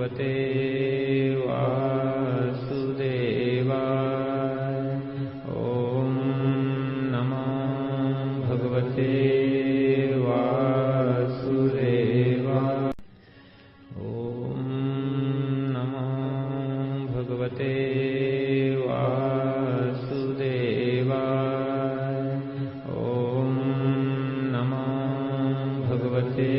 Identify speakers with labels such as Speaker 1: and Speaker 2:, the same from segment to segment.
Speaker 1: भगवते वासुदेवाय। ओम नमो भगवते वासुदेवाय। ओम नमो भगवते वासुदेवाय। ओम नमो भगवते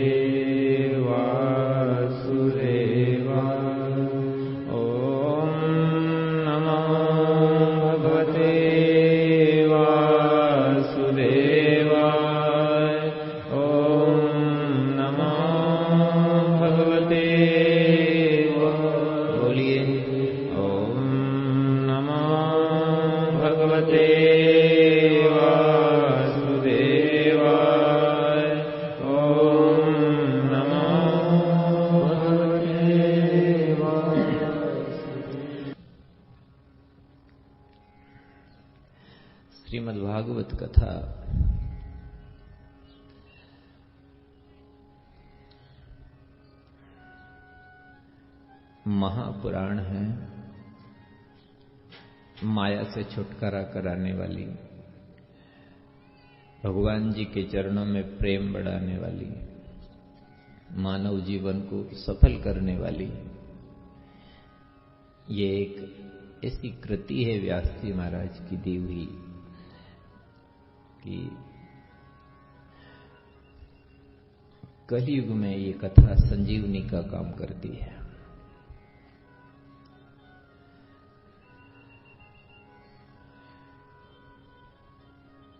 Speaker 1: श्रीमद्भागवत कथा महापुराण है। माया से छुटकारा कराने वाली, भगवान जी के चरणों में प्रेम बढ़ाने वाली, मानव जीवन को सफल करने वाली ये एक ऐसी कृति है व्यास जी महाराज की दी हुई कि कलयुग में ये कथा संजीवनी का काम करती है।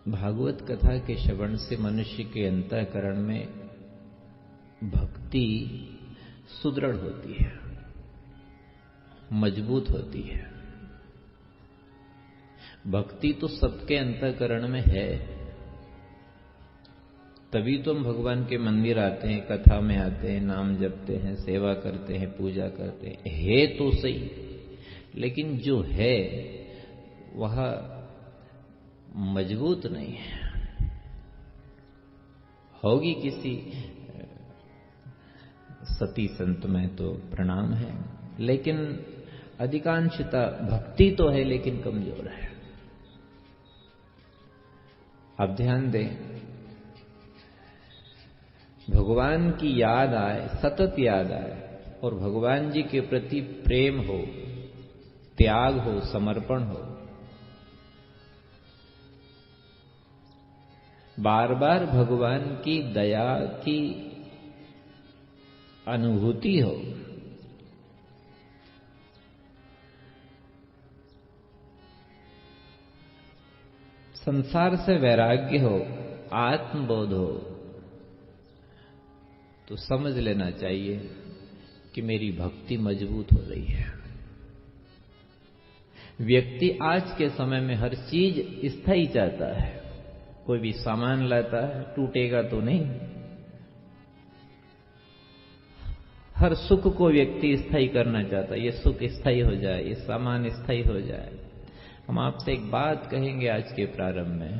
Speaker 1: भागवत कथा के श्रवण से मनुष्य के अंतःकरण में भक्ति सुदृढ़ होती है, मजबूत होती है। भक्ति तो सबके अंतःकरण में है, तभी तो हम भगवान के मंदिर आते हैं, कथा में आते हैं, नाम जपते हैं, सेवा करते हैं, पूजा करते हैं। है तो सही, लेकिन जो है वह मजबूत नहीं है। होगी किसी सती संत में तो प्रणाम है, लेकिन अधिकांशता भक्ति तो है लेकिन कमजोर है। आप ध्यान दें, भगवान की याद आए, सतत याद आए और भगवान जी के प्रति प्रेम हो, त्याग हो, समर्पण हो, बार बार भगवान की दया की अनुभूति हो, संसार से वैराग्य हो, आत्मबोध हो, तो समझ लेना चाहिए कि मेरी भक्ति मजबूत हो रही है। व्यक्ति आज के समय में हर चीज स्थायी चाहता है। कोई भी सामान लाता है, टूटेगा तो नहीं। हर सुख को व्यक्ति स्थायी करना चाहता है, ये सुख स्थायी हो जाए, ये सामान स्थायी हो जाए। हम आपसे एक बात कहेंगे आज के प्रारंभ में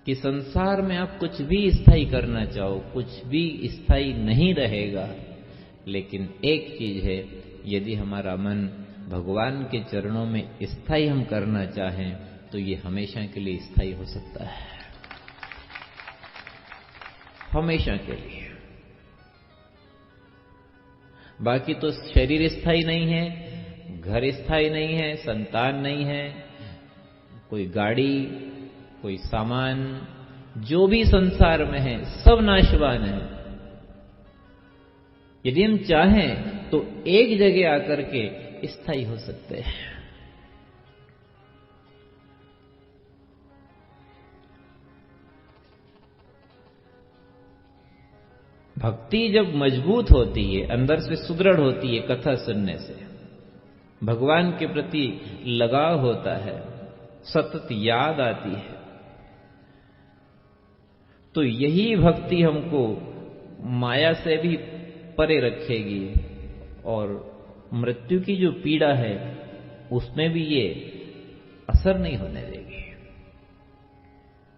Speaker 1: कि संसार में आप कुछ भी स्थायी करना चाहो, कुछ भी स्थायी नहीं रहेगा। लेकिन एक चीज है, यदि हमारा मन भगवान के चरणों में स्थायी हम करना चाहें तो ये हमेशा के लिए स्थायी हो सकता है, हमेशा के लिए। बाकी तो शरीर स्थायी नहीं है, घर स्थायी नहीं है, संतान नहीं है, कोई गाड़ी, कोई सामान, जो भी संसार में है सब नाशवान है। यदि हम चाहें तो एक जगह आकर के स्थायी हो सकते हैं। भक्ति जब मजबूत होती है, अंदर से सुदृढ़ होती है, कथा सुनने से भगवान के प्रति लगाव होता है, सतत याद आती है, तो यही भक्ति हमको माया से भी परे रखेगी और मृत्यु की जो पीड़ा है उसमें भी ये असर नहीं होने देगी।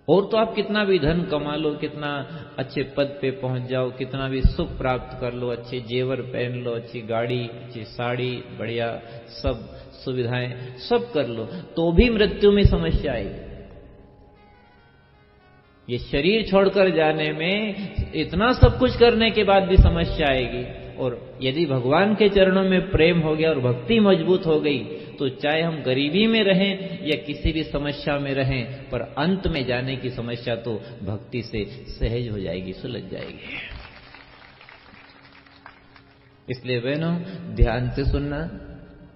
Speaker 1: और तो आप कितना भी धन कमा लो, कितना अच्छे पद पे पहुंच जाओ, कितना भी सुख प्राप्त कर लो, अच्छे जेवर पहन लो, अच्छी गाड़ी, अच्छी साड़ी, बढ़िया सब सुविधाएं सब कर लो, तो भी मृत्यु में समस्या आएगी। ये शरीर छोड़कर जाने में इतना सब कुछ करने के बाद भी समस्या आएगी। और यदि भगवान के चरणों में प्रेम हो गया और भक्ति मजबूत हो गई, तो चाहे हम गरीबी में रहें या किसी भी समस्या में रहें, पर अंत में जाने की समस्या तो भक्ति से सहज हो जाएगी, सुलझ जाएगी। इसलिए बहनों, ध्यान से सुनना,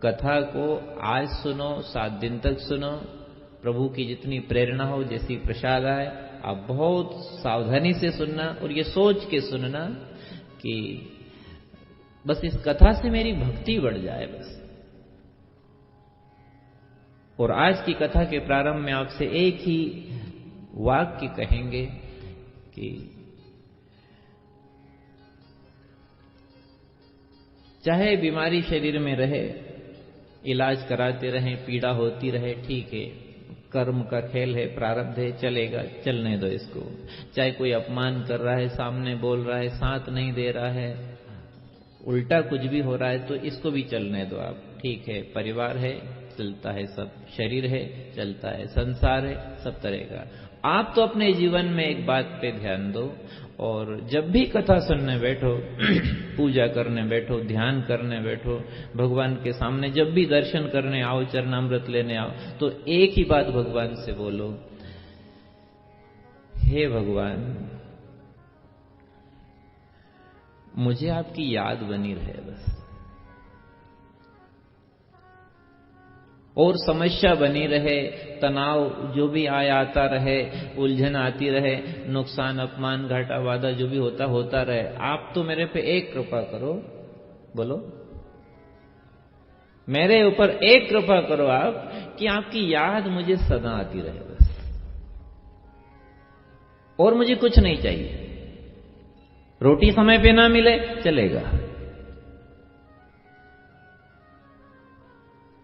Speaker 1: कथा को आज सुनो, 7 दिन तक सुनो, प्रभु की जितनी प्रेरणा हो, जैसी प्रसाद आए, आप बहुत सावधानी से सुनना और ये सोच के सुनना कि बस इस कथा से मेरी भक्ति बढ़ जाए बस। और आज की कथा के प्रारंभ में आपसे एक ही वाक्य कहेंगे कि चाहे बीमारी शरीर में रहे, इलाज कराते रहें, पीड़ा होती रहे, ठीक है, कर्म का खेल है, प्रारब्ध है, चलेगा, चलने दो इसको। चाहे कोई अपमान कर रहा है, सामने बोल रहा है, साथ नहीं दे रहा है, उल्टा कुछ भी हो रहा है, तो इसको भी चलने दो आप, ठीक है, परिवार है, चलता है सब, शरीर है, चलता है, संसार है, सब तरेगा। आप तो अपने जीवन में एक बात पे ध्यान दो, और जब भी कथा सुनने बैठो, पूजा करने बैठो, ध्यान करने बैठो, भगवान के सामने जब भी दर्शन करने आओ, चरणामृत लेने आओ, तो एक ही बात भगवान से बोलो, हे भगवान, मुझे आपकी याद बनी रहे बस, और समस्या बनी रहे, तनाव जो भी आता रहे, उलझन आती रहे, नुकसान, अपमान, घाटा, वादा जो भी होता रहे, आप तो मेरे पे एक कृपा करो, बोलो, मेरे ऊपर एक कृपा करो आप, कि आपकी याद मुझे सदा आती रहे बस, और मुझे कुछ नहीं चाहिए। रोटी समय पे ना मिले चलेगा,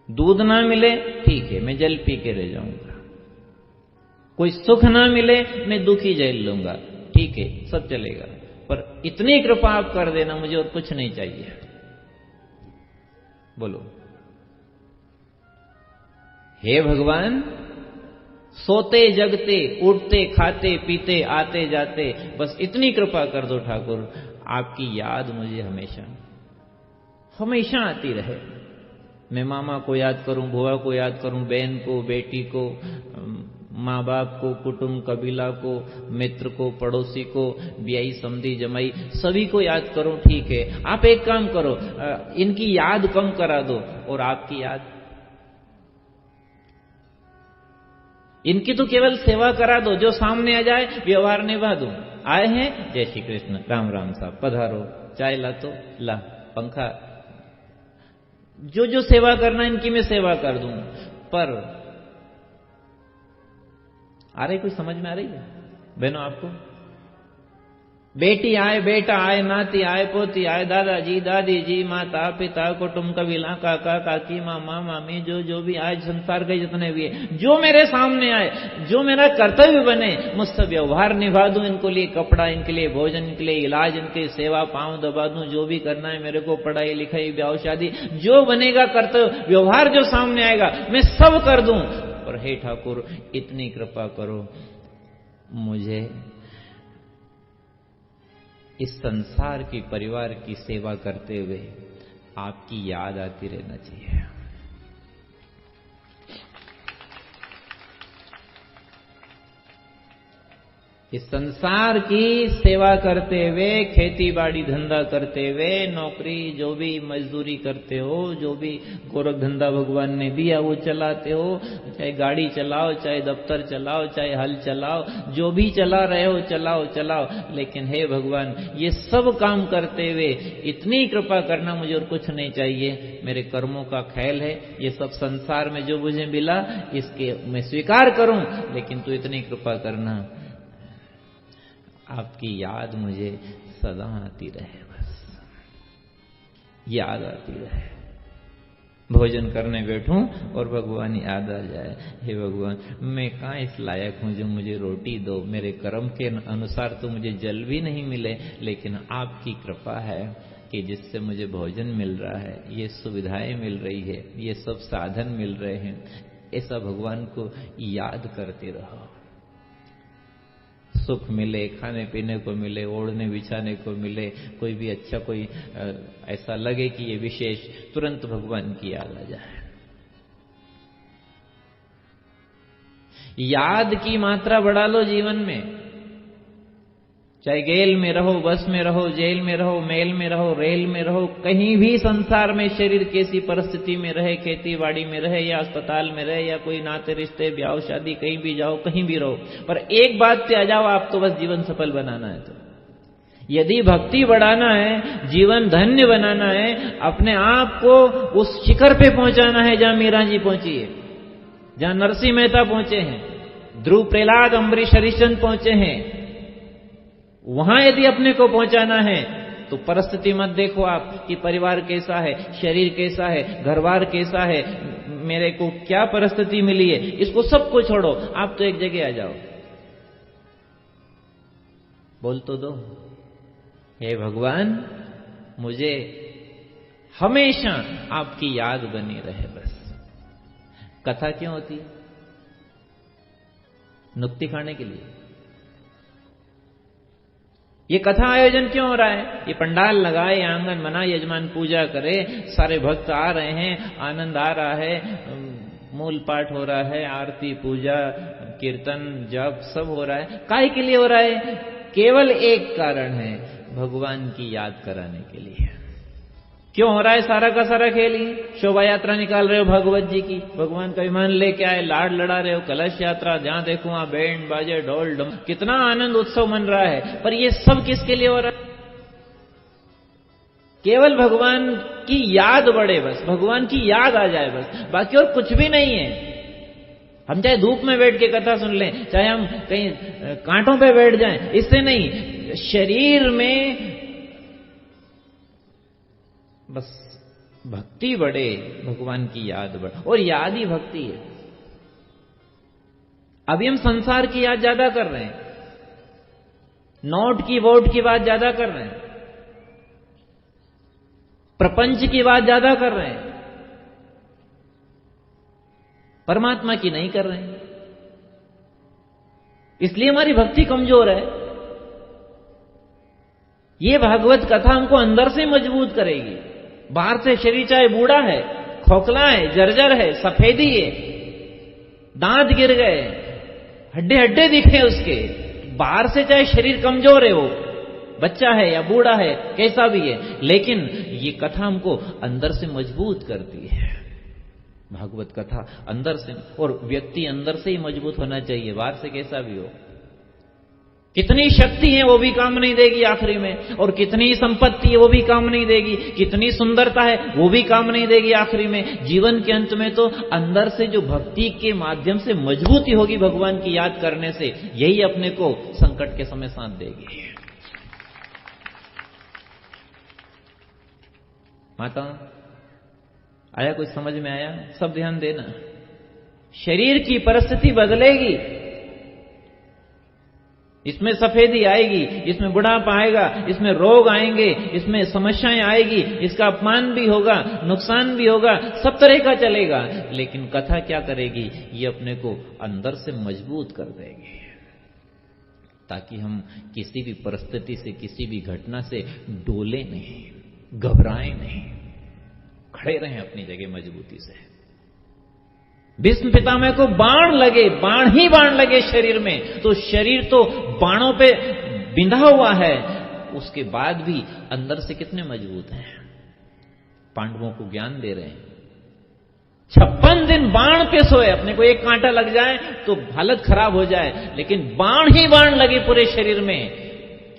Speaker 1: दूध ना मिले ठीक है, मैं जल पी के रह जाऊंगा, कोई सुख ना मिले मैं दुखी झेल लूंगा, ठीक है, सब चलेगा, पर इतनी कृपा आप कर देना, मुझे और कुछ नहीं चाहिए। बोलो, हे भगवान, सोते जगते, उठते खाते पीते, आते जाते, बस इतनी कृपा कर दो ठाकुर, आपकी याद मुझे हमेशा हमेशा आती रहे। मैं मामा को याद करूं, बुआ को याद करूं, बहन को, बेटी को, माँ बाप को, कुटुंब कबीला को, मित्र को, पड़ोसी को, ब्याई समधी जमाई, सभी को याद करूं, ठीक है। आप एक काम करो, इनकी याद कम करा दो, और आपकी याद, इनकी तो केवल सेवा करा दो, जो सामने आ जाए व्यवहार निभा दूं। आए हैं, जय श्री कृष्ण, राम राम साहब, पधारो, चाय ला तो ला, पंखा, जो जो सेवा करना इनकी मैं सेवा कर दूं। पर आ रही, कुछ समझ में आ रही है बहनों आपको? बेटी आए, बेटा आए, नाती आए, पोती आए, दादाजी, दादी जी, माता पिता, कुटुंब कबीला, काका काकी, मामा मामी, जो जो भी आए, संसार के जितने भी है, जो मेरे सामने आए, जो मेरा कर्तव्य बने, मुझसे व्यवहार निभा दूं, इनको लिए कपड़ा, इनके लिए भोजन, इनके लिए इलाज, इनके सेवा, पांव दबा दूं, जो भी करना है मेरे को, पढ़ाई लिखाई, ब्याह शादी, जो बनेगा कर्तव्य, व्यवहार जो सामने आएगा, मैं सब कर दूं। पर हे ठाकुर, इतनी कृपा करो, मुझे इस संसार की, परिवार की सेवा करते हुए आपकी याद आती रहना चाहिए। इस संसार की सेवा करते हुए, खेती बाड़ी धंधा करते हुए, नौकरी जो भी मजदूरी करते हो, जो भी गोरख धंधा भगवान ने दिया वो चलाते हो, चाहे गाड़ी चलाओ, चाहे दफ्तर चलाओ, चाहे हल चलाओ, जो भी चला रहे हो चलाओ चलाओ, लेकिन हे भगवान, ये सब काम करते हुए इतनी कृपा करना, मुझे और कुछ नहीं चाहिए। मेरे कर्मों का खेल है, ये सब संसार में जो मुझे मिला इसके मैं स्वीकार करूं, लेकिन तू इतनी कृपा करना, आपकी याद मुझे सदा आती रहे, बस याद आती रहे। भोजन करने बैठूं और भगवान याद आ जाए, हे भगवान मैं कहाँ इस लायक हूं जो मुझे रोटी दो, मेरे कर्म के अनुसार तो मुझे जल भी नहीं मिले, लेकिन आपकी कृपा है कि जिससे मुझे भोजन मिल रहा है, ये सुविधाएं मिल रही है, ये सब साधन मिल रहे हैं। ऐसा भगवान को याद करते रहो। सुख मिले, खाने पीने को मिले, ओढ़ने बिछाने को मिले, कोई भी अच्छा कोई ऐसा लगे कि ये विशेष, तुरंत भगवान की याद आ जाए। याद की मात्रा बढ़ा लो जीवन में। चाहे गेल में रहो, बस में रहो, जेल में रहो, मेल में रहो, रेल में रहो, कहीं भी संसार में शरीर कैसी परिस्थिति में रहे, खेती बाड़ी में रहे या अस्पताल में रहे या कोई नाते रिश्ते ब्याह शादी, कहीं भी जाओ, कहीं भी रहो, पर एक बात पे आ जाओ, आप तो बस जीवन सफल बनाना है। तो यदि भक्ति बढ़ाना है, जीवन धन्य बनाना है, अपने आप को उस शिखर पे पहुंचाना है जहां मीरा जी पहुंची है, जहां नरसिंह मेहता पहुंचे हैं, ध्रुव प्रहलाद अम्बरीश हरिश्चंद्र पहुंचे हैं, वहां यदि अपने को पहुंचाना है तो परिस्थिति मत देखो आप कि परिवार कैसा है, शरीर कैसा है, घरबार कैसा है, मेरे को क्या परिस्थिति मिली है, इसको सबको छोड़ो, आप तो एक जगह आ जाओ। बोल तो दो, हे भगवान मुझे हमेशा आपकी याद बनी रहे। बस कथा क्यों होती? नुक्ति खाने के लिए। ये कथा आयोजन क्यों हो रहा है? ये पंडाल लगाए, आंगन बना, यजमान पूजा करे, सारे भक्त आ रहे हैं, आनंद आ रहा है, मूल पाठ हो रहा है, आरती पूजा कीर्तन जप सब हो रहा है। काहे के लिए हो रहा है? केवल एक कारण है, भगवान की याद कराने के लिए। क्यों हो रहा है सारा का सारा खेल? ही शोभा यात्रा निकाल रहे हो भगवत जी की, भगवान का विमान लेके आए, लाड लड़ा रहे हो, कलश यात्रा, जहां देखो वहां बैंड बाजे ढोल डम, कितना आनंद उत्सव मन रहा है, पर ये सब किसके लिए हो रहा है? केवल भगवान की याद बढ़े, बस भगवान की याद आ जाए, बस बाकी और कुछ भी नहीं है। हम चाहे धूप में बैठ के कथा सुन लें, चाहे हम कहीं कांटों पे बैठ जाएं, इससे नहीं, शरीर में बस भक्ति बढ़े, भगवान की याद बढ़े, और याद ही भक्ति है। अभी हम संसार की याद ज्यादा कर रहे हैं, नोट की वोट की बात ज्यादा कर रहे हैं, प्रपंच की बात ज्यादा कर रहे हैं, परमात्मा की नहीं कर रहे हैं। इसलिए हमारी भक्ति कमजोर है। ये भागवत कथा हमको अंदर से मजबूत करेगी। बाहर से शरीर चाहे बूढ़ा है, खोखला है, जर्जर है, सफेदी है, दांत गिर गए, हड्डे हड्डे दिखे उसके, बाहर से चाहे शरीर कमजोर है, वो बच्चा है या बूढ़ा है, कैसा भी है, लेकिन ये कथा हमको अंदर से मजबूत करती है। भागवत कथा अंदर से, और व्यक्ति अंदर से ही मजबूत होना चाहिए, बाहर से कैसा भी हो। कितनी शक्ति है वो भी काम नहीं देगी आखिरी में, और कितनी संपत्ति है वो भी काम नहीं देगी, कितनी सुंदरता है वो भी काम नहीं देगी आखिरी में। जीवन के अंत में तो अंदर से जो भक्ति के माध्यम से मजबूती होगी भगवान की याद करने से, यही अपने को संकट के समय साथ देगी। माता आया, कुछ समझ में आया? सब ध्यान देना। शरीर की परिस्थिति बदलेगी, इसमें सफेदी आएगी, इसमें बुढ़ापा आएगा, इसमें रोग आएंगे, इसमें समस्याएं आएगी, इसका अपमान भी होगा, नुकसान भी होगा, सब तरह का चलेगा। लेकिन कथा क्या करेगी? ये अपने को अंदर से मजबूत कर देगी, ताकि हम किसी भी परिस्थिति से, किसी भी घटना से डोले नहीं, घबराएं नहीं, खड़े रहें अपनी जगह मजबूती से। भीष्म पितामह को बाण लगे, बाण ही बाण लगे शरीर में, तो शरीर तो बाणों पे बिंधा हुआ है, उसके बाद भी अंदर से कितने मजबूत हैं। पांडवों को ज्ञान दे रहे हैं, 56 दिन बाण पे सोए, अपने को एक कांटा लग जाए तो हालत खराब हो जाए, लेकिन बाण ही बाण लगे पूरे शरीर में।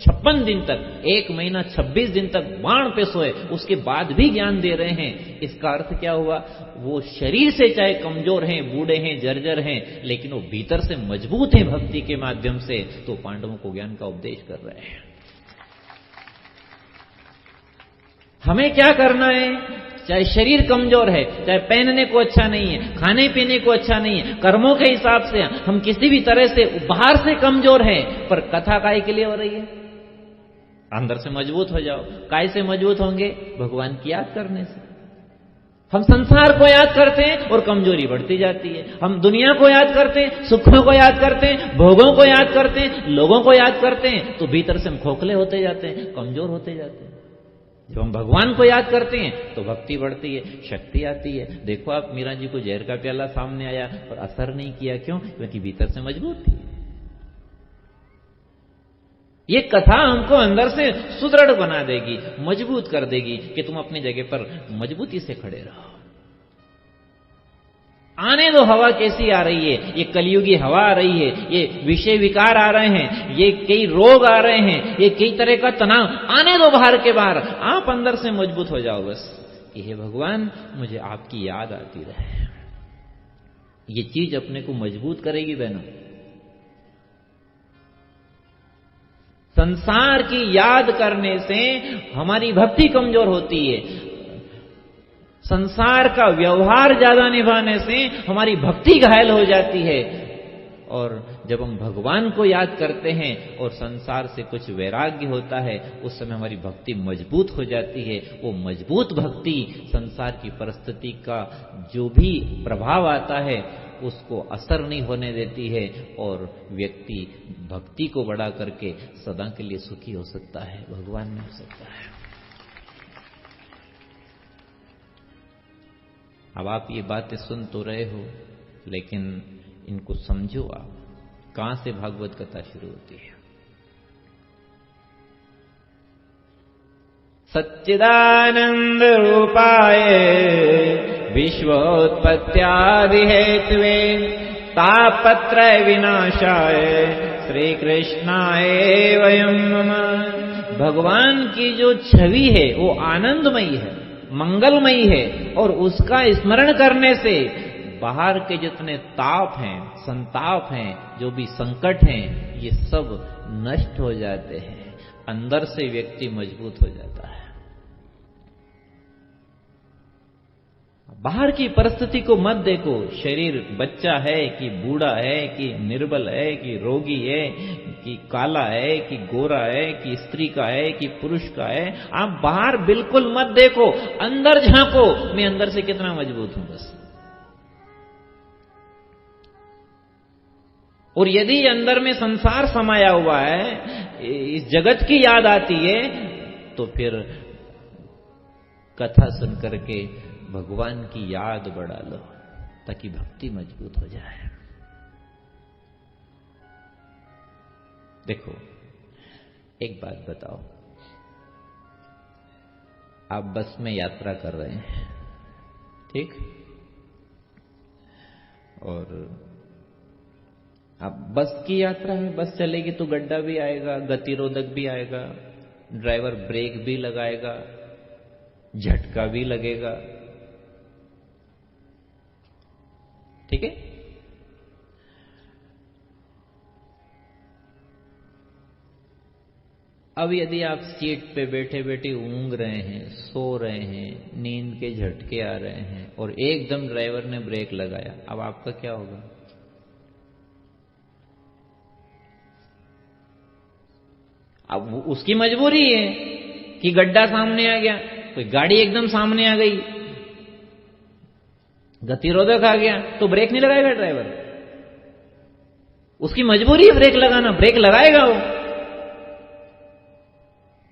Speaker 1: 56 दिन तक, 1 महीना 26 दिन तक बाण पे सोए, उसके बाद भी ज्ञान दे रहे हैं। इसका अर्थ क्या हुआ? वो शरीर से चाहे कमजोर हैं, बूढ़े हैं, जर्जर हैं, लेकिन वो भीतर से मजबूत हैं भक्ति के माध्यम से, तो पांडवों को ज्ञान का उपदेश कर रहे हैं। हमें क्या करना है? चाहे शरीर कमजोर है, चाहे पहनने को अच्छा नहीं है, खाने पीने को अच्छा नहीं है, कर्मों के हिसाब से हम किसी भी तरह से बाहर से कमजोर हैं, पर कथा काय के लिए हो रही है? अंदर से मजबूत हो जाओ। काय से मजबूत होंगे? भगवान की याद करने से। हम संसार को याद करते हैं और कमजोरी बढ़ती जाती है। हम दुनिया को याद करते हैं, सुखों को याद करते हैं, भोगों को याद करते हैं, लोगों को याद करते हैं, तो भीतर से हम खोखले होते जाते हैं, कमजोर होते जाते हैं। जब हम भगवान को याद करते हैं तो भक्ति बढ़ती है, शक्ति आती है। देखो आप, मीरा जी को जहर का प्याला सामने आया और असर नहीं किया, क्यों? क्योंकि भीतर से मजबूत थी। ये कथा हमको अंदर से सुदृढ़ बना देगी, मजबूत कर देगी कि तुम अपनी जगह पर मजबूती से खड़े रहो। आने दो, हवा कैसी आ रही है, ये कलयुगी हवा आ रही है, ये विषय विकार आ रहे हैं, ये कई रोग आ रहे हैं, ये कई तरह का तनाव, आने दो बाहर के बाहर। आप अंदर से मजबूत हो जाओ बस कि हे भगवान, मुझे आपकी याद आती रहे। ये चीज अपने को मजबूत करेगी बहनों। संसार की याद करने से हमारी भक्ति कमजोर होती है। संसार का व्यवहार ज्यादा निभाने से हमारी भक्ति घायल हो जाती है। और जब हम भगवान को याद करते हैं और संसार से कुछ वैराग्य होता है, उस समय हमारी भक्ति मजबूत हो जाती है। वो मजबूत भक्ति संसार की परिस्थिति का जो भी प्रभाव आता है उसको असर नहीं होने देती है, और व्यक्ति भक्ति को बढ़ा करके सदा के लिए सुखी हो सकता है, भगवान में हो सकता है। अब आप ये बातें सुन तो रहे हो, लेकिन इनको समझो आप, कहां से भागवत कथा शुरू होती है। सच्चिदानंद रूपाय विश्वोत्पत्त्यादि हेतवे तापत्रय विनाशाय श्री कृष्णाय वयं नमः। भगवान की जो छवि है वो आनंदमयी है, मंगलमयी है, और उसका स्मरण करने से बाहर के जितने ताप हैं, संताप हैं, जो भी संकट हैं, ये सब नष्ट हो जाते हैं। अंदर से व्यक्ति मजबूत हो जाता है। बाहर की परिस्थिति को मत देखो, शरीर बच्चा है कि बूढ़ा है कि निर्बल है कि रोगी है कि काला है कि गोरा है कि स्त्री का है कि पुरुष का है, आप बाहर बिल्कुल मत देखो, अंदर झांको, मैं अंदर से कितना मजबूत हूं बस। और यदि अंदर में संसार समाया हुआ है, इस जगत की याद आती है, तो फिर कथा सुन करके भगवान की याद बढ़ा लो ताकि भक्ति मजबूत हो जाए। देखो, एक बात बताओ, आप बस में यात्रा कर रहे हैं, ठीक? और अब बस की यात्रा में, बस चलेगी तो गड्ढा भी आएगा, गतिरोधक भी आएगा, ड्राइवर ब्रेक भी लगाएगा, झटका भी लगेगा, ठीक है? अब यदि आप सीट पे बैठे बैठे ऊँघ रहे हैं, सो रहे हैं, नींद के झटके आ रहे हैं, और एकदम ड्राइवर ने ब्रेक लगाया, अब आपका क्या होगा? अब उसकी मजबूरी है कि गड्ढा सामने आ गया, कोई गाड़ी एकदम सामने आ गई, गतिरोधक आ गया, तो ब्रेक नहीं लगाएगा ड्राइवर। उसकी मजबूरी है ब्रेक लगाना, ब्रेक लगाएगा वो।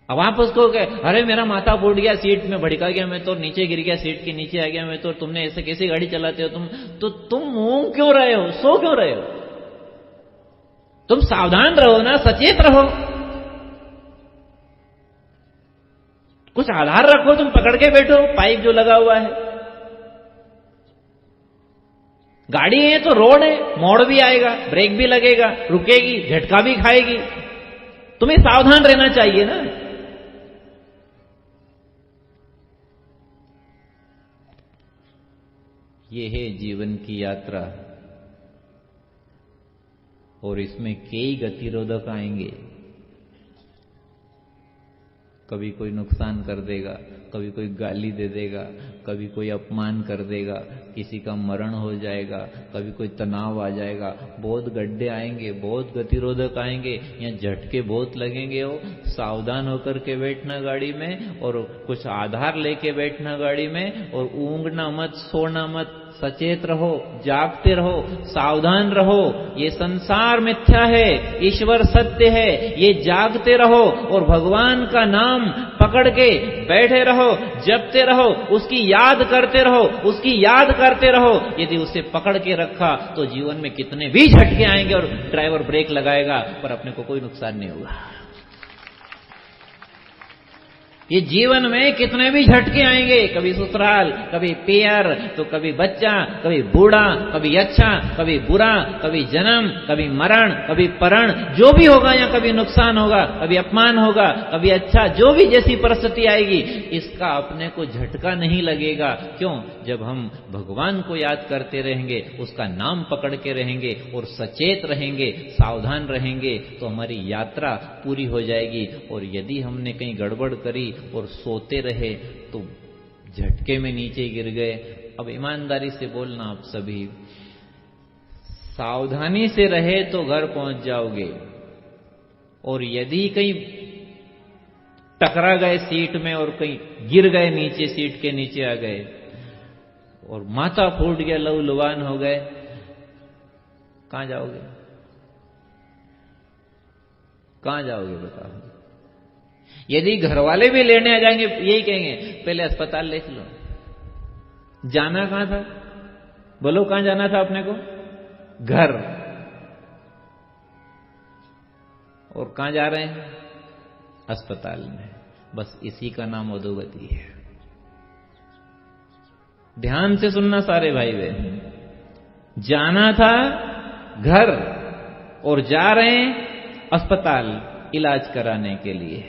Speaker 1: अब आप उसको कहे, अरे मेरा माथा फूट गया, सीट में भड़का गया, मैं तो नीचे गिर गया, सीट के नीचे आ गया, मैं तो, तुमने ऐसे कैसी गाड़ी चलाते हो तुम? तो तुम ऊँघ क्यों रहे हो, सो क्यों रहे हो? तुम सावधान रहो ना, सचेत रहो, कुछ आधार रखो, तुम पकड़ के बैठो पाइप जो लगा हुआ है। गाड़ी है तो रोड है, मोड़ भी आएगा, ब्रेक भी लगेगा, रुकेगी, झटका भी खाएगी, तुम्हें सावधान रहना चाहिए ना। ये है जीवन की यात्रा, और इसमें कई गतिरोधक आएंगे, कभी कोई नुकसान कर देगा, कभी कोई गाली दे देगा, कभी कोई अपमान कर देगा, किसी का मरण हो जाएगा, कभी कोई तनाव आ जाएगा, बहुत गड्ढे आएंगे, बहुत गतिरोधक आएंगे, यहाँ झटके बहुत लगेंगे। हो सावधान होकर के बैठना गाड़ी में, और कुछ आधार लेके बैठना गाड़ी में, और ऊँघना मत, सोना मत, सचेत रहो, जागते रहो, सावधान रहो। ये संसार मिथ्या है, ईश्वर सत्य है, ये जागते रहो और भगवान का नाम पकड़ के बैठे रहो, जपते रहो, उसकी याद करते रहो, उसकी याद करते रहो। यदि उसे पकड़ के रखा तो जीवन में कितने भी झटके आएंगे और ड्राइवर ब्रेक लगाएगा पर अपने को कोई नुकसान नहीं होगा। ये जीवन में कितने भी झटके आएंगे, कभी ससुराल, कभी पियर, तो कभी बच्चा, कभी बूढ़ा, कभी अच्छा, कभी बुरा, कभी जन्म, कभी मरण, कभी परण, जो भी होगा या कभी नुकसान होगा, कभी अपमान होगा, कभी अच्छा, जो भी जैसी परिस्थिति आएगी, इसका अपने को झटका नहीं लगेगा। क्यों? जब हम भगवान को याद करते रहेंगे, उसका नाम पकड़ के रहेंगे और सचेत रहेंगे, सावधान रहेंगे, तो हमारी यात्रा पूरी हो जाएगी। और यदि हमने कहीं गड़बड़ करी और सोते रहे तो झटके में नीचे गिर गए। अब ईमानदारी से बोलना आप सभी, सावधानी से रहे तो घर पहुंच जाओगे, और यदि कहीं टकरा गए सीट में और कहीं गिर गए नीचे, सीट के नीचे आ गए और माथा फूट गया, लहूलुहान हो गए, कहां जाओगे? कहां जाओगे बताओ? यदि घर वाले भी लेने आ जाएंगे, यही कहेंगे पहले अस्पताल ले चलो। जाना कहां था? बोलो कहां जाना था अपने को? घर। और कहां जा रहे हैं? अस्पताल में। बस इसी का नाम अधोगति है। ध्यान से सुनना सारे भाई बहन, जाना था घर और जा रहे हैं अस्पताल इलाज कराने के लिए।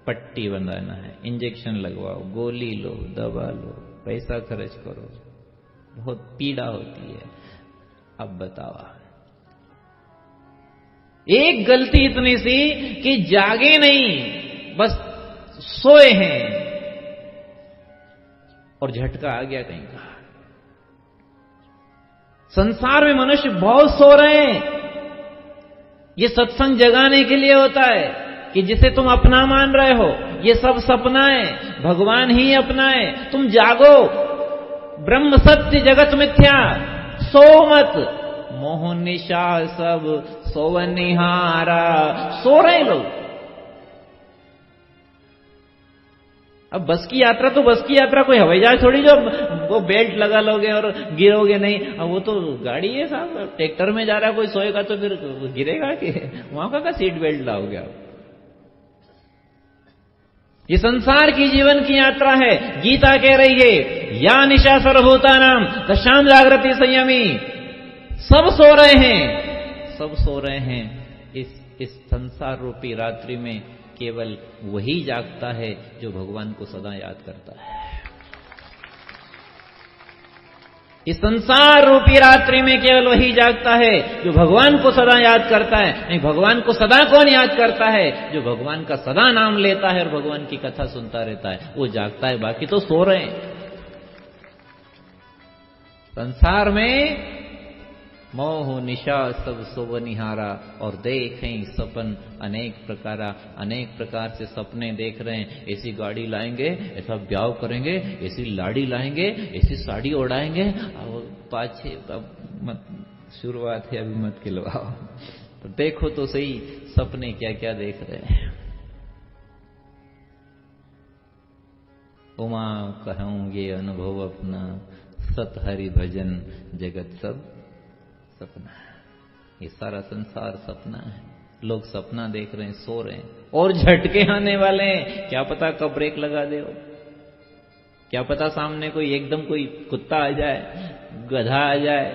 Speaker 1: पट्टी बंधाना है, इंजेक्शन लगवाओ, गोली लो, दवा लो, पैसा खर्च करो, बहुत पीड़ा होती है। अब बताओ, एक गलती इतनी सी कि जागे नहीं, बस सोए हैं और झटका आ गया कहीं का। संसार में मनुष्य बहुत सो रहे हैं। ये सत्संग जगाने के लिए होता है कि जिसे तुम अपना मान रहे हो, ये सब सपना है, भगवान ही अपना है। तुम जागो, ब्रह्म सत्य जगत मिथ्या, सो मत। मोह निशा सब सोवनिहारा, सो रहे लोग। अब बस की यात्रा तो बस की यात्रा, कोई हवाई जहाज थोड़ी जो वो बेल्ट लगा लोगे और गिरोगे नहीं। अब वो तो गाड़ी है साहब, ट्रैक्टर में जा रहा है, कोई सोएगा तो फिर गिरेगा कि वहां का सीट बेल्ट लाओगे आप? ये संसार की जीवन की यात्रा है। गीता कह रही है, या निशा सर्वभूतानां तस्यां जागृति संयमी। सब सो रहे हैं, सब सो रहे हैं। इस संसार रूपी रात्रि में केवल वही जागता है जो भगवान को सदा याद करता है। इस संसार रूपी रात्रि में केवल वही जागता है जो भगवान को सदा याद करता है। नहीं, भगवान को सदा कौन याद करता है? जो भगवान का सदा नाम लेता है और भगवान की कथा सुनता रहता है, वो जागता है। बाकी तो सो रहे हैं। संसार में मोह निशा सब सोवनिहारा, और देखें सपन अनेक प्रकार से सपने देख रहे हैं। ऐसी गाड़ी लाएंगे, ऐसा ब्याह करेंगे, ऐसी लाड़ी लाएंगे, ऐसी साड़ी ओढ़ाएंगे। अब पाछे मत, शुरुआत है, अभी मत खिलवाओ। तो देखो तो सही सपने क्या क्या देख रहे हैं। उमा कहूं ये अनुभव अपना, सत हरि भजन जगत सब सपना है। ये सारा संसार सपना है। लोग सपना देख रहे हैं, सो रहे हैं, और झटके आने वाले हैं। क्या पता कब ब्रेक लगा दे, क्या पता सामने कोई एकदम कोई कुत्ता आ जाए, गधा आ जाए,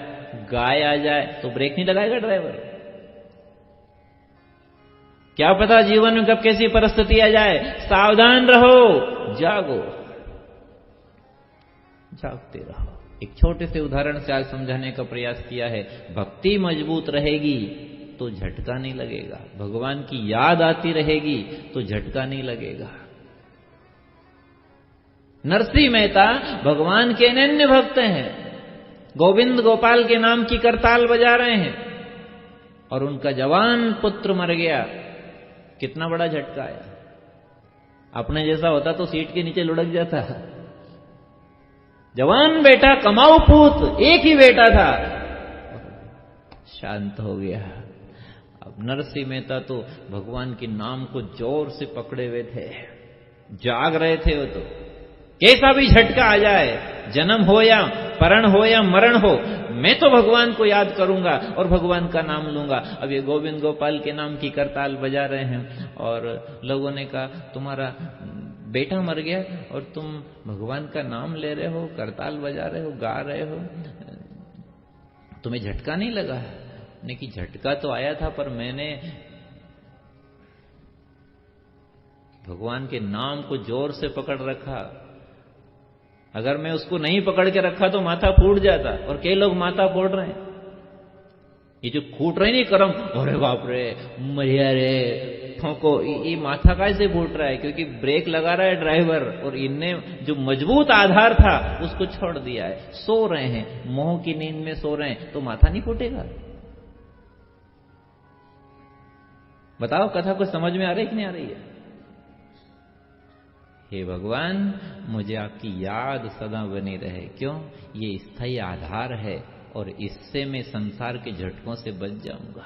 Speaker 1: गाय आ जाए, तो ब्रेक नहीं लगाएगा ड्राइवर। क्या पता जीवन में कब कैसी परिस्थिति आ जाए। सावधान रहो, जागो, जागते रहो। एक छोटे से उदाहरण से आज समझाने का प्रयास किया है। भक्ति मजबूत रहेगी तो झटका नहीं लगेगा। भगवान की याद आती रहेगी तो झटका नहीं लगेगा। नरसिंह मेहता भगवान के अनन्य भक्त हैं, गोविंद गोपाल के नाम की करताल बजा रहे हैं, और उनका जवान पुत्र मर गया। कितना बड़ा झटका आया। अपने जैसा होता तो सीट के नीचे लुढ़क जाता। जवान बेटा, कमाऊ पूत, एक ही बेटा था, शांत हो गया। अब नरसिंह मेहता तो भगवान के नाम को जोर से पकड़े हुए थे, जाग रहे थे वो तो। कैसा भी झटका आ जाए, जन्म हो या परण हो या मरण हो, मैं तो भगवान को याद करूंगा और भगवान का नाम लूंगा। अब ये गोविंद गोपाल के नाम की करताल बजा रहे हैं और लोगों ने कहा तुमारा बेटा मर गया और तुम भगवान का नाम ले रहे हो, करताल बजा रहे हो, गा रहे हो, तुम्हें झटका नहीं लगा? नहीं कि झटका तो आया था, पर मैंने भगवान के नाम को जोर से पकड़ रखा। अगर मैं उसको नहीं पकड़ के रखा तो माथा फूट जाता, और कई लोग माथा फोड़ रहे हैं। ये जो फूट रहे नहीं करम, अरे बाप रे, मरिया रे, ठोको, ये माथा कैसे फूट रहा है? क्योंकि ब्रेक लगा रहा है ड्राइवर, और इनने जो मजबूत आधार था उसको छोड़ दिया है। सो रहे हैं, मोह की नींद में सो रहे हैं, तो माथा नहीं फूटेगा? बताओ, कथा को समझ में आ रही कि नहीं आ रही है? हे भगवान, मुझे आपकी याद सदा बनी रहे। क्यों? ये स्थायी आधार है, और इससे मैं संसार के झटकों से बच जाऊंगा।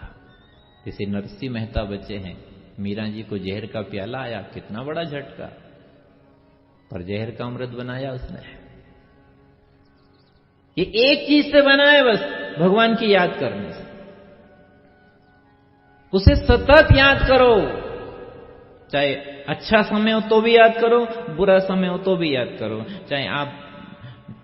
Speaker 1: जैसे नरसिंह मेहता बचे हैं, मीरा जी को जहर का प्याला आया, कितना बड़ा झटका, पर जहर का अमृत बनाया उसने। ये एक चीज से बना है, बस भगवान की याद करने से। उसे सतत याद करो, चाहे अच्छा समय हो तो भी याद करो, बुरा समय हो तो भी याद करो, चाहे आप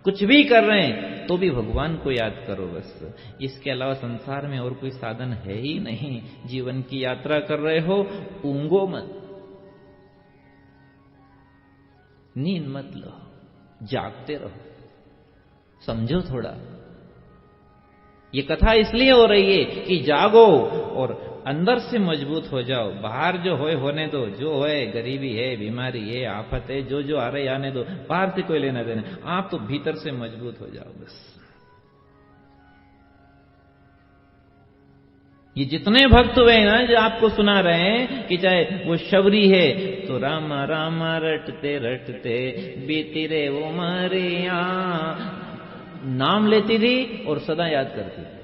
Speaker 1: कुछ भी कर रहे हैं तो भी भगवान को याद करो बस। इसके अलावा संसार में और कोई साधन है ही नहीं। जीवन की यात्रा कर रहे हो, ऊंघो मत, नींद मत लो, जागते रहो, समझो थोड़ा। ये कथा इसलिए हो रही है कि जागो और अंदर से मजबूत हो जाओ। बाहर जो होने दो, जो होए, गरीबी है, बीमारी है, आफत है, जो आ रही आने दो, बाहर से कोई लेना देना। आप तो भीतर से मजबूत हो जाओ बस। ये जितने भक्त हुए ना, जो आपको सुना रहे हैं कि चाहे वो शबरी है तो रामा रामा रटते रटते बीती रे वो मारिया, नाम लेती थी और सदा याद करती थी।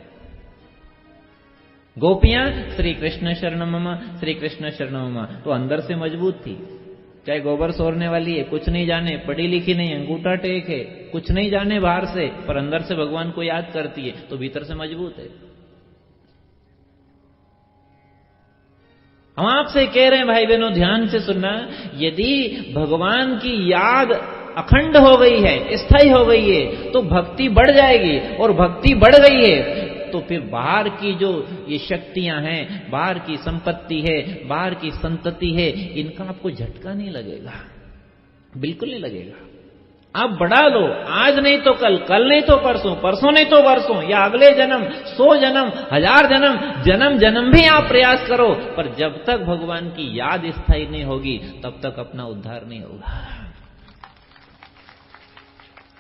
Speaker 1: गोपियां श्री कृष्ण शरणम मम, श्री कृष्ण शरणम मम, तो अंदर से मजबूत थी। चाहे गोबर सोरने वाली है, कुछ नहीं जाने, पढ़ी लिखी नहीं, अंगूठा टेक है, कुछ नहीं जाने बाहर से, पर अंदर से भगवान को याद करती है, तो भीतर से मजबूत है। हम आपसे कह रहे हैं भाई बहनों, ध्यान से सुनना, यदि भगवान की याद अखंड हो गई है, स्थायी हो गई है, तो भक्ति बढ़ जाएगी, और भक्ति बढ़ गई है तो फिर बाहर की जो ये शक्तियां हैं, बाहर की संपत्ति है, बाहर की संतति है, इनका आपको झटका नहीं लगेगा, बिल्कुल नहीं लगेगा। आप बढ़ा लो, आज नहीं तो कल, कल नहीं तो परसों, परसों नहीं तो वर्षों, या अगले जन्म, 100 जन्म, 1000 जन्म, जन्म जन्म भी आप प्रयास करो, पर जब तक भगवान की याद स्थायी नहीं होगी तब तक अपना उद्धार नहीं होगा।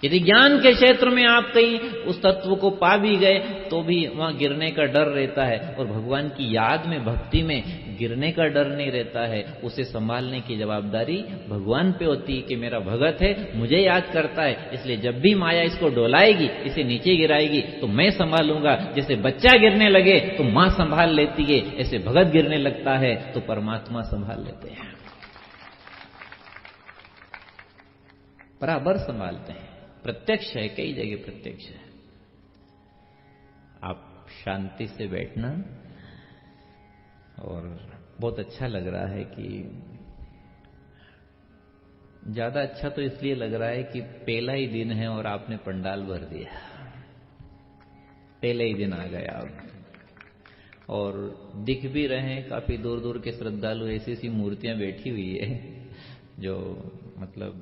Speaker 1: यदि ज्ञान के क्षेत्र में आप कहीं उस तत्व को पा भी गए तो भी वहां गिरने का डर रहता है, और भगवान की याद में, भक्ति में गिरने का डर नहीं रहता है। उसे संभालने की जवाबदारी भगवान पे होती है कि मेरा भगत है, मुझे याद करता है, इसलिए जब भी माया इसको डोलाएगी, इसे नीचे गिराएगी, तो मैं संभालूंगा। जैसे बच्चा गिरने लगे तो मां संभाल लेती है, ऐसे भगत गिरने लगता है तो परमात्मा संभाल लेते हैं, बराबर संभालते हैं। प्रत्यक्ष है, कई जगह प्रत्यक्ष है। आप शांति से बैठना, और बहुत अच्छा लग रहा है कि ज्यादा अच्छा तो इसलिए लग रहा है कि पहला ही दिन है और आपने पंडाल भर दिया, पहले ही दिन आ गया आप, और दिख भी रहे हैं काफी दूर दूर के श्रद्धालु, ऐसी ऐसी मूर्तियां बैठी हुई है जो मतलब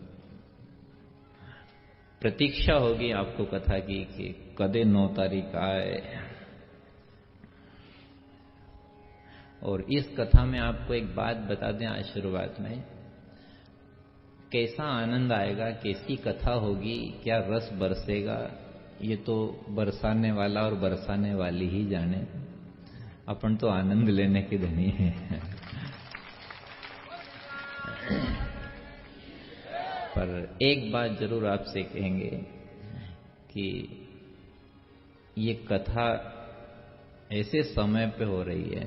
Speaker 1: प्रतीक्षा होगी आपको कथा की कि कदे 9 तारीख आए। और इस कथा में आपको एक बात बता दें आज शुरुआत में, कैसा आनंद आएगा, कैसी कथा होगी, क्या रस बरसेगा, ये तो बरसाने वाला और बरसाने वाली ही जाने। अपन तो आनंद लेने के धनी हैं। पर एक बात जरूर आपसे कहेंगे कि ये कथा ऐसे समय पे हो रही है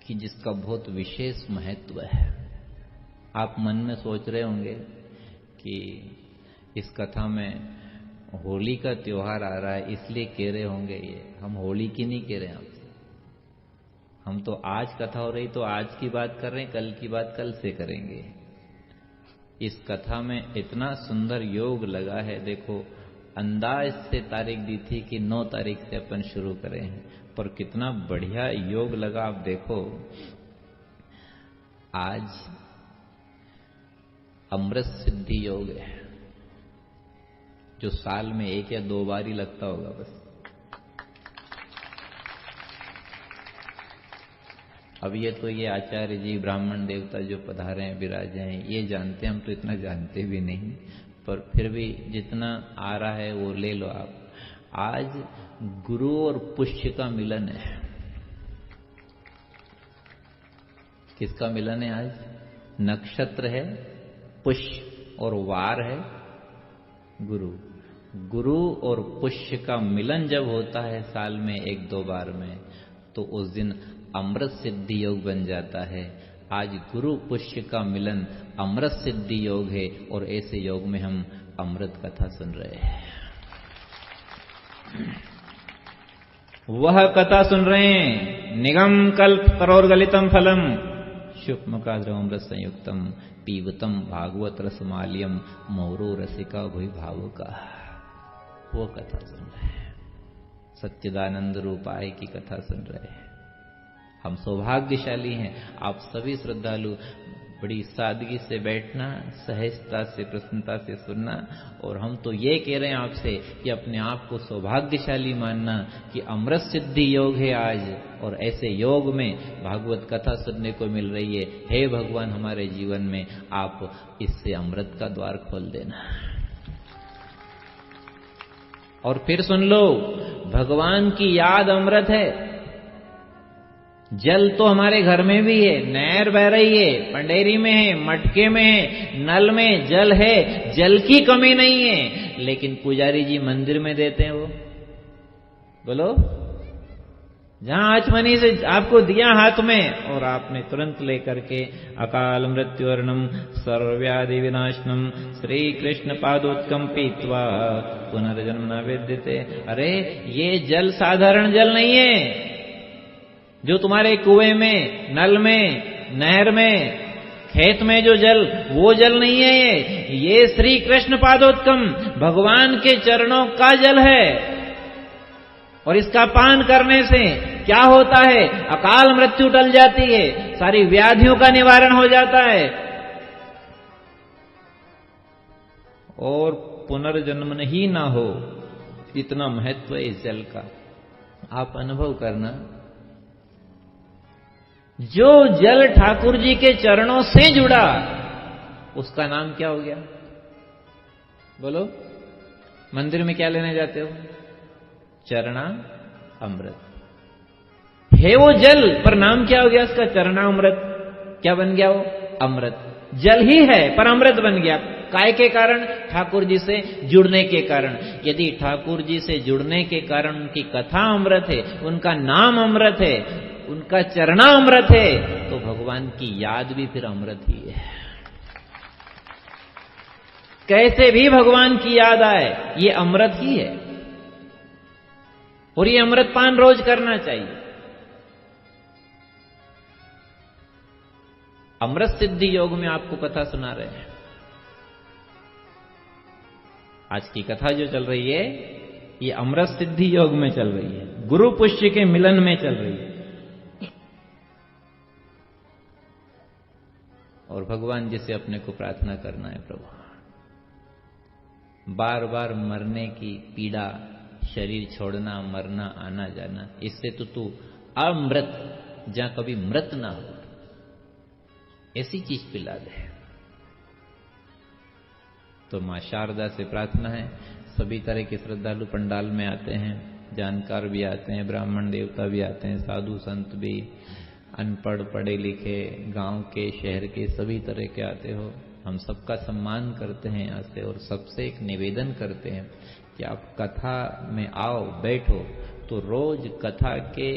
Speaker 1: कि जिसका बहुत विशेष महत्व है। आप मन में सोच रहे होंगे कि इस कथा में होली का त्योहार आ रहा है इसलिए कह रहे होंगे ये। हम होली की नहीं कह रहे हैं आपसे, हम तो आज कथा हो रही तो आज की बात कर रहे हैं, कल की बात कल से करेंगे। इस कथा में इतना सुंदर योग लगा है। देखो, अंदाज से तारीख दी थी कि 9 तारीख से अपन शुरू करें, पर कितना बढ़िया योग लगा। आप देखो, आज अमृत सिद्धि योग है, जो साल में 1 या 2 बार ही लगता होगा बस। अब ये तो ये आचार्य जी, ब्राह्मण देवता जो पधारे हैं, विराजे हैं, ये जानते हैं, हम तो इतना जानते भी नहीं, पर फिर भी जितना आ रहा है वो ले लो आप। आज गुरु और पुष्य का मिलन है। किसका मिलन है आज? नक्षत्र है पुष्य और वार है गुरु। गुरु और पुष्य का मिलन जब होता है साल में 1-2 बार में, तो उस दिन अमृत सिद्धि योग बन जाता है। आज गुरु पुष्य का मिलन अमृत सिद्धि योग है, और ऐसे योग में हम अमृत कथा सुन रहे हैं। वह कथा सुन रहे हैं, निगम कल्प तरोर गलितम फलम शुक्मकाद्रव अमृत संयुक्तम पीवतम भागवत रसमाल्यम मौरो रसिका भुई भावुका। वो कथा सुन रहे हैं, सच्चिदानंद रूपाय की कथा सुन रहे हैं। हम सौभाग्यशाली हैं। आप सभी श्रद्धालु बड़ी सादगी से बैठना, सहजता से, प्रसन्नता से सुनना। और हम तो ये कह रहे हैं आपसे कि अपने आप को सौभाग्यशाली मानना कि अमृत सिद्धि योग है आज, और ऐसे योग में भागवत कथा सुनने को मिल रही है। हे भगवान, हमारे जीवन में आप इससे अमृत का द्वार खोल देना। और फिर सुन लो, भगवान की याद अमृत है। जल तो हमारे घर में भी है, नहर बह रही है, पंडेरी में है, मटके में है, नल में जल है, जल की कमी नहीं है, लेकिन पुजारी जी मंदिर में देते हैं वो। बोलो, जहां आचमनी से आपको दिया हाथ में, और आपने तुरंत लेकर के अकाल मृत्युर्णम सर्वव्याधि विनाशनम श्री कृष्ण पादोत्कम पीत्वा पुनर्जन्म न विद्यते। अरे ये जल साधारण जल नहीं है, जो तुम्हारे कुएं में, नल में, नहर में, खेत में जो जल, वो जल नहीं है ये श्री कृष्ण पादोत्कम भगवान के चरणों का जल है। और इसका पान करने से क्या होता है? अकाल मृत्यु टल जाती है, सारी व्याधियों का निवारण हो जाता है, और पुनर्जन्म ही ना हो। इतना महत्व है इस जल का। आप अनुभव करना, जो जल ठाकुर जी के चरणों से जुड़ा, उसका नाम क्या हो गया? बोलो, मंदिर में क्या लेने जाते हो? चरणा अमृत है वो जल, पर नाम क्या हो गया उसका? चरणा अमृत। क्या बन गया वो? अमृत। जल ही है पर अमृत बन गया। काय के कारण? ठाकुर जी से जुड़ने के कारण। यदि ठाकुर जी से जुड़ने के कारण उनकी कथा अमृत है, उनका नाम अमृत है, उनका चरणा अमृत है, तो भगवान की याद भी फिर अमृत ही है। कैसे भी भगवान की याद आए, ये अमृत ही है, और ये अमृत पान रोज करना चाहिए। अमृत सिद्धि योग में आपको कथा सुना रहे हैं। आज की कथा जो चल रही है, ये अमृत सिद्धि योग में चल रही है, गुरु पुष्य के मिलन में चल रही है। और भगवान जी से अपने को प्रार्थना करना है, प्रभु बार बार मरने की पीड़ा, शरीर छोड़ना, मरना, आना जाना, इससे तो तू अमृत, जहां कभी मृत ना हो, ऐसी चीज पिला दे। तो मां शारदा से प्रार्थना है, सभी तरह के श्रद्धालु पंडाल में आते हैं, जानकार भी आते हैं, ब्राह्मण देवता भी आते हैं, साधु संत भी, अनपढ़ पढ़े लिखे, गांव के शहर के सभी तरह के आते हो। हम सबका सम्मान करते हैं यहाँ से और सबसे एक निवेदन करते हैं कि आप कथा में आओ, बैठो, तो रोज कथा के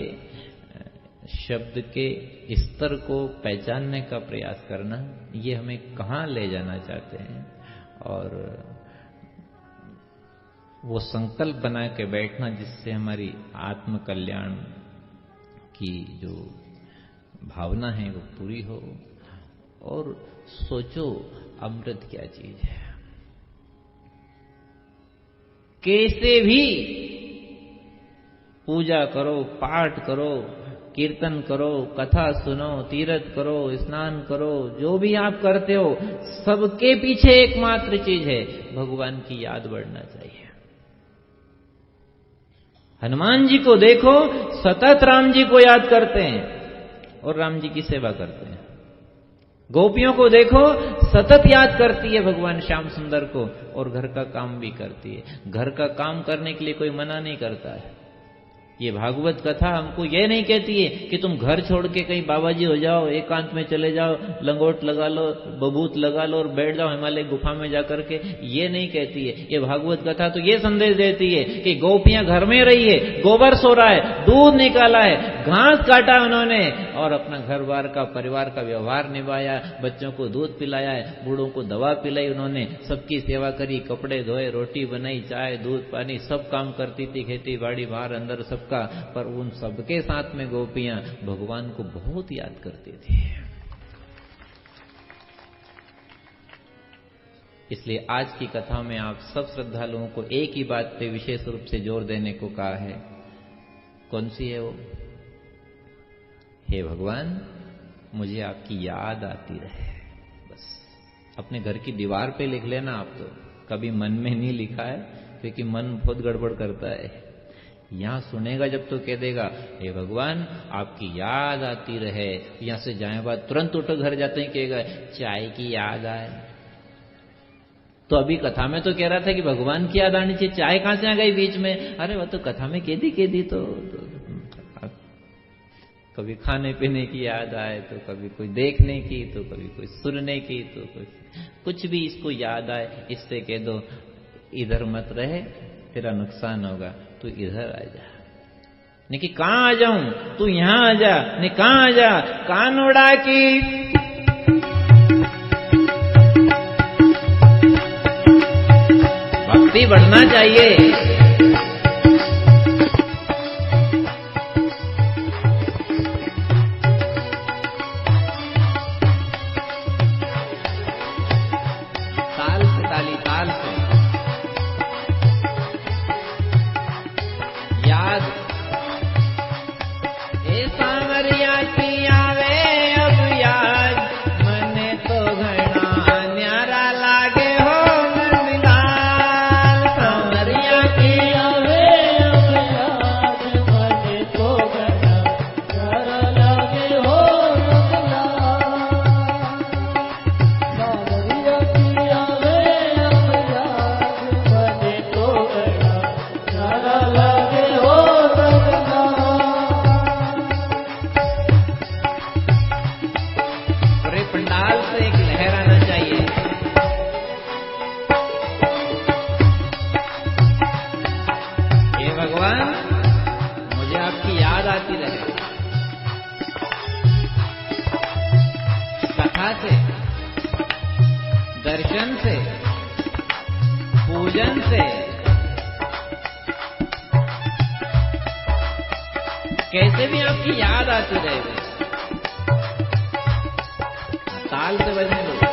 Speaker 1: शब्द के स्तर को पहचानने का प्रयास करना, ये हमें कहाँ ले जाना चाहते हैं। और वो संकल्प बना के बैठना जिससे हमारी आत्म कल्याण की जो भावना है वो पूरी हो। और सोचो अमृत क्या चीज है, कैसे भी पूजा करो, पाठ करो, कीर्तन करो, कथा सुनो, तीर्थ करो, स्नान करो, जो भी आप करते हो सबके पीछे एकमात्र चीज है, भगवान की याद बढ़ना चाहिए। हनुमान जी को देखो, सतत राम जी को याद करते हैं और राम जी की सेवा करते हैं। गोपियों को देखो, सतत याद करती है भगवान श्याम सुंदर को और घर का काम भी करती है। घर का काम करने के लिए कोई मना नहीं करता है। ये भागवत कथा हमको ये नहीं कहती है कि तुम घर छोड़ के कहीं बाबाजी हो जाओ, एकांत में चले जाओ, लंगोट लगा लो, बबूत लगा लो और बैठ जाओ हिमालय गुफा में जाकर के, ये नहीं कहती है। ये भागवत कथा तो ये संदेश देती है कि गोपियां घर में रही है, गोबर सो रहा है, दूध निकाला है, घास काटा उन्होंने और अपना घर बार का, परिवार का व्यवहार निभाया, बच्चों को दूध पिलाया है, बूढ़ों को दवा पिलाई उन्होंने, सबकी सेवा करी, कपड़े धोए, रोटी बनाई, चाय दूध पानी सब काम करती थी, खेती बाड़ी बाहर अंदर सब का। पर उन सबके साथ में गोपियां भगवान को बहुत याद करती थी। इसलिए आज की कथा में आप सब श्रद्धालुओं को एक ही बात पे विशेष रूप से जोर देने को कहा है। कौन सी है वो? हे भगवान, मुझे आपकी याद आती रहे। बस अपने घर की दीवार पे लिख लेना आप, तो कभी मन में नहीं लिखा है क्योंकि मन बहुत गड़बड़ करता है। यहां सुनेगा जब तो कह देगा हे भगवान आपकी याद आती रहे। यहां से जाए बाद तुरंत उठो, घर जाते ही कहेगा चाय की याद आए। तो अभी कथा में तो कह रहा था कि भगवान की याद आनी चाहिए, चाय कहां से आ गई बीच में? अरे वो तो कथा में कह दी तो कभी खाने पीने की याद आए, तो कभी कोई देखने की, तो कभी कोई सुनने की, तो कुछ भी इसको याद आए, इससे कह दो इधर मत रहे, तेरा नुकसान होगा, तू इधर आ जा। नहीं कि कहां आ जाऊं, तू यहां आ जा, नहीं कहां आ जा, कान उड़ा की भक्ति बढ़ना चाहिए। कैसे भी आपकी याद आती रहेगी, ताल से बजने दो।